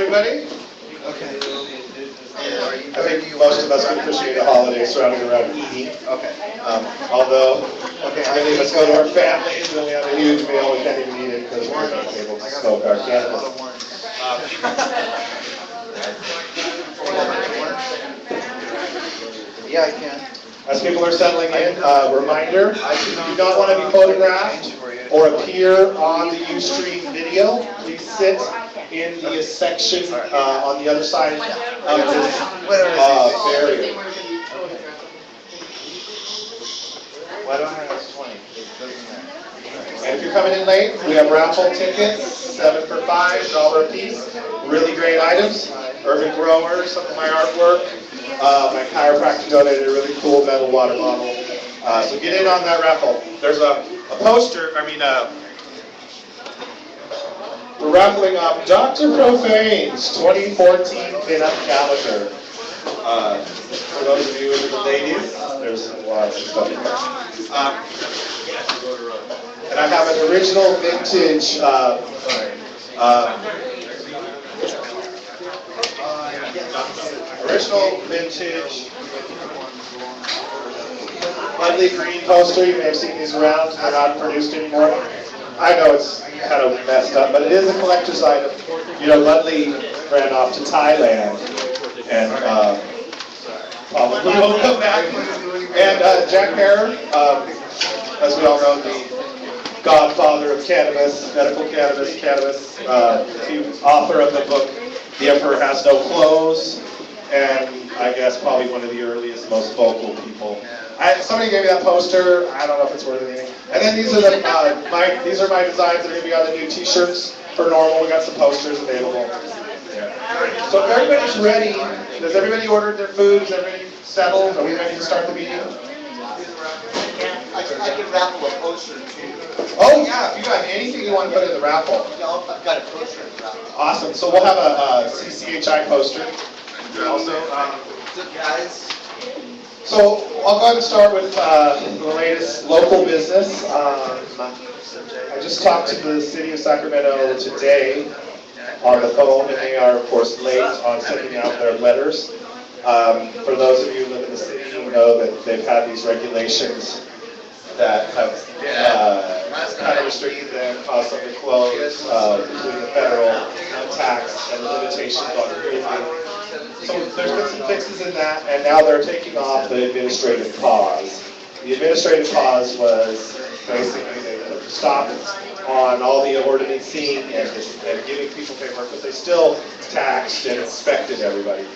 everybody? Okay. I think most of us can appreciate a holiday surrounding around eating. Okay. Although, many of us go to our families and we have a huge meal, we can't even eat it because we're not able to smoke our cannabis. Yeah, I can. As people are settling in, reminder, if you do not want to be photographed or appear on the Ustream video, please sit in the section on the other side of this barrier. Why don't I have 20? It doesn't matter. And if you're coming in late, we have raffle tickets, 7 for $5, $1 a piece. Really great items. Urban Growers, some of my artwork. My chiropractor donated a really cool metal water bottle. So get in on that raffle. There's a poster, we're raffling off Dr. Profane's 2014 pinup calendar. For those of you who are the ladies, there's lots of stuff in there. And I have an original vintage Ludley green poster. You may have seen these around. They're not produced anymore. I know it's kind of messed up, but it is a collector's item. You know, Ludley ran off to Thailand and probably won't come back. And Jack Herer, as we all know, the godfather of cannabis, medical cannabis, the author of the book, The Emperor Has No Clothes, and I guess probably one of the earliest, most vocal people. Somebody gave me that poster. I don't know if it's worth anything. And then these are these are my designs that are going to be on the new T-shirts for Norml. We got some posters available. Yeah. So if everybody's ready, does everybody order their food? Is everybody settled? Are we ready to start the meeting? I can raffle a poster too. Oh yeah, if you have anything you want to put in the raffle. Yeah, I've got a poster in the raffle. Awesome. So we'll have a CCHI poster. Also, guys. So I'll go ahead and start with the latest local business. I just talked to the city of Sacramento today on the phone, and they are, of course, late on sending out their letters. For those of you who live in the city, you know that they've had these regulations that have kind of restricted them, caused them to close, including the federal tax and the limitations on movement. So there's been some fixes in that, and now they're taking off the administrative pause. The administrative pause was basically they put a stop on all the ordinancing and giving people paperwork, but they still taxed and inspected everybody.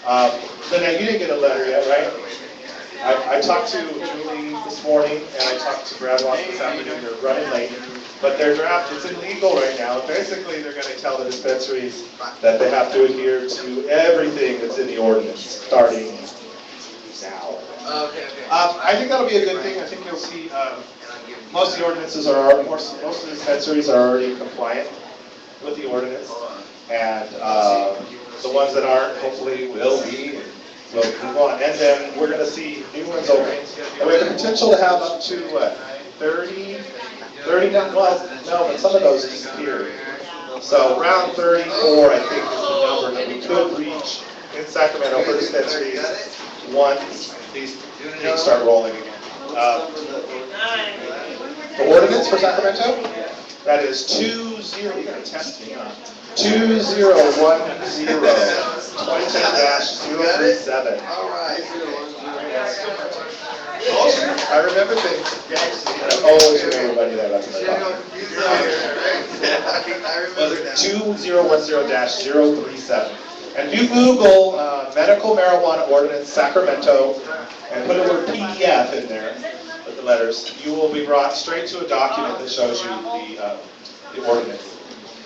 But now you didn't get a letter yet, right? I talked to Julie this morning, and I talked to Brad Watson this afternoon. They're running late, but their draft is illegal right now. Basically, they're going to tell the dispensaries that they have to adhere to everything that's in the ordinance, starting now. I think that'll be a good thing. I think you'll see most of the ordinances most of the dispensaries are already compliant with the ordinance, and the ones that aren't, hopefully, will be. We'll move on. And then we're going to see new ones opening. And we have the potential to have up to, 30, well, no, but some of those disappeared. So around 34, I think, is the number that we could reach in Sacramento for dispensaries once these things start rolling again. The ordinance for Sacramento, that is 20, you're going to test me, huh? 2010, 2010-037. All right. I remember things. I always remember money that that's was it 2010-037. And if you Google medical marijuana ordinance Sacramento and put the word PDF in there with the letters, you will be brought straight to a document that shows you the ordinance.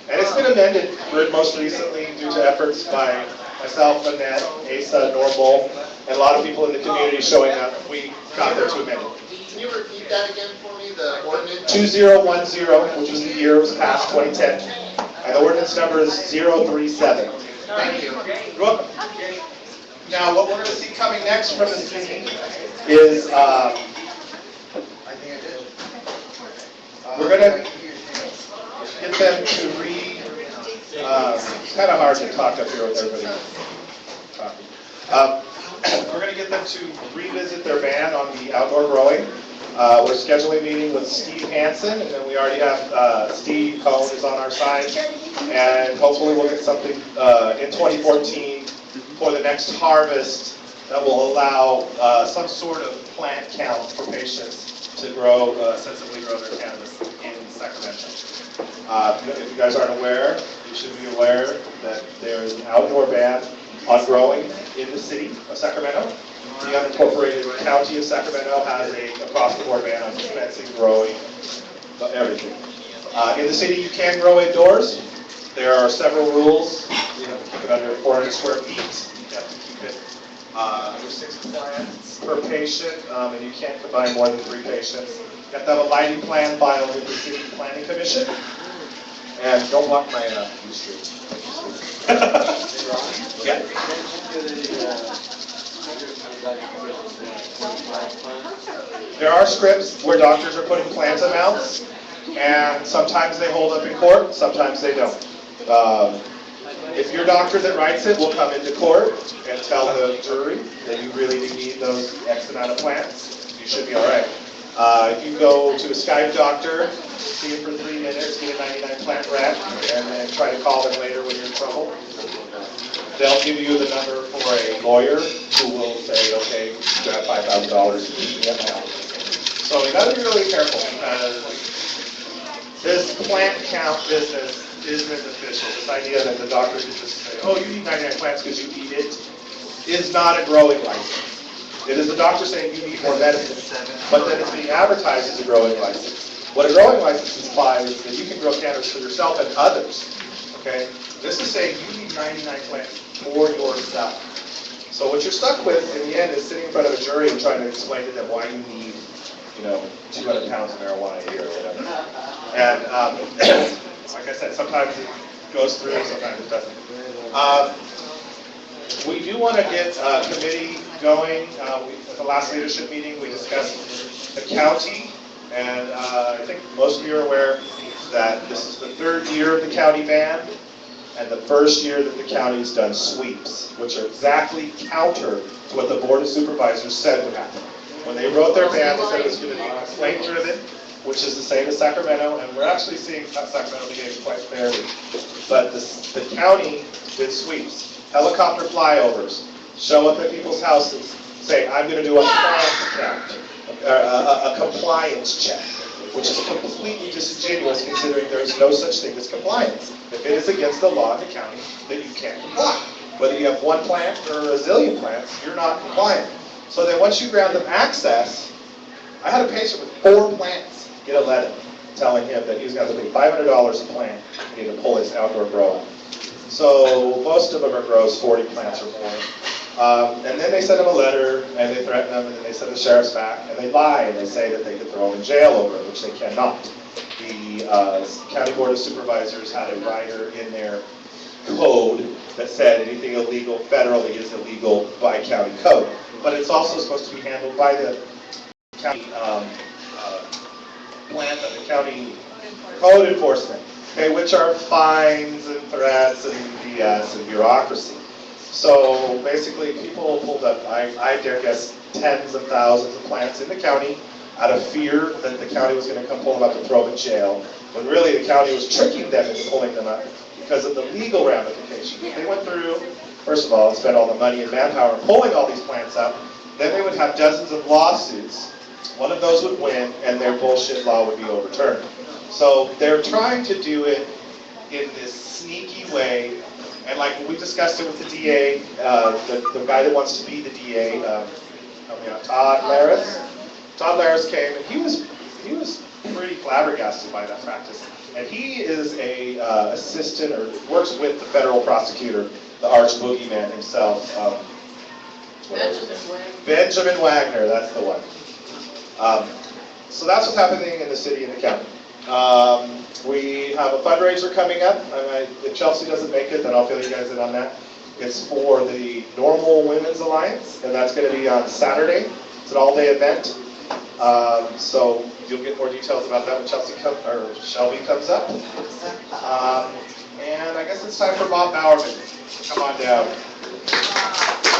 And it's been amended most recently due to efforts by myself, Annette, Asa, Norml, and a lot of people in the community showing up. We got there to amend it. Can you repeat that again for me, the ordinance? 2010, which was the year it was passed, 2010. And the ordinance number is 037. Thank you. You're welcome. Now, what we're going to see coming next from the city is we're going to get them to It's kind of hard to talk up here with everybody talking. We're going to get them to revisit their ban on the outdoor growing. We're scheduling a meeting with Steve Hansen, and then we already have Steve Cohn is on our side, and hopefully we'll get something in 2014 for the next harvest that will allow some sort of plant count for patients to grow, sensibly grow their cannabis in Sacramento. If you guys aren't aware, you should be aware that there is an outdoor ban on growing in the city of Sacramento. The unincorporated county of Sacramento has a across-the-board ban on dispensing, growing, everything. In the city, you can grow indoors. There are several rules. You have to keep it under 400 square feet. You have to keep it under 6 plants per patient, and you can't combine more than 3 patients. You have to have a lighting plan filed with the city planning commission. And don't block my view street. Yeah. There are scripts where doctors are putting plant amounts, and sometimes they hold up in court, sometimes they don't. If your doctor that writes it will come into court and tell the jury that you really do need those X amount of plants, you should be all right. If you go to a Skype doctor, see it for 3 minutes, get a 99 plant rec, and then try to call them later when you're in trouble, they'll give you the number for a lawyer who will say, okay, you have $5,000 now. So you gotta be really careful because this plant count business isn't official. This idea that the doctor could just say, oh, you need 99 plants because you eat it, is not a growing license. It is the doctor saying you need more medicine, but then it's being advertised as a growing license. What a growing license implies is that you can grow cannabis for yourself and others. Okay? This is saying you need 99 plants for yourself. So what you're stuck with in the end is sitting in front of a jury and trying to explain to them why you need, 200 pounds of marijuana a year or whatever. And like I said, sometimes it goes through, sometimes it doesn't. We do want to get a committee going. At the last leadership meeting, we discussed the county, and I think most of you are aware that this is the 3rd year of the county ban, and the 1st year that the county's done sweeps, which are exactly counter to what the Board of Supervisors said would happen. When they wrote their ban, they said it was going to be complaint-driven, which is the same as Sacramento, and we're actually seeing Sacramento behave quite fairly. But the county did sweeps. Helicopter flyovers, show up at people's houses, say, I'm going to do a plant count, a compliance check, which is completely disingenuous considering there is no such thing as compliance. If it is against the law in the county, then you can't comply. Whether you have 1 plant or a zillion plants, you're not compliant. So then once you grant them access, I had a patient with 4 plants get a letter telling him that he was going to have to pay $500 a plant to pull his outdoor grow. So most of them are grows 40 plants or more. And then they send him a letter, and they threaten him, and then they send the sheriffs back, and they lie, and they say that they could throw him in jail over it, which they cannot. The County Board of Supervisors had a rider in their code that said anything illegal federally is illegal by county code. But it's also supposed to be handled by the county the county code enforcement, okay, which are fines and threats and BS and bureaucracy. So basically, people pulled up, I dare guess, tens of thousands of plants in the county out of fear that the county was going to come pull them up and throw them in jail, when really the county was tricking them into pulling them up because of the legal ramifications. If they went through, first of all, and spent all the money and manpower pulling all these plants up, then they would have dozens of lawsuits. One of those would win, and their bullshit law would be overturned. So they're trying to do it in this sneaky way, and like we discussed it with the DA, the guy that wants to be the DA, help me out, Todd Laris. Todd Laris came, and he was pretty flabbergasted by that practice. And he is a assistant, or works with the federal prosecutor, the arch boogeyman himself. Benjamin Wagner, that's the one. So that's what's happening in the city and the county. We have a fundraiser coming up. If Chelsea doesn't make it, then I'll fill you guys in on that. It's for the Norml Women's Alliance, and that's going to be on Saturday. It's an all-day event. So you'll get more details about that when Shelby comes up. And I guess it's time for Bob Bowerman to come on down.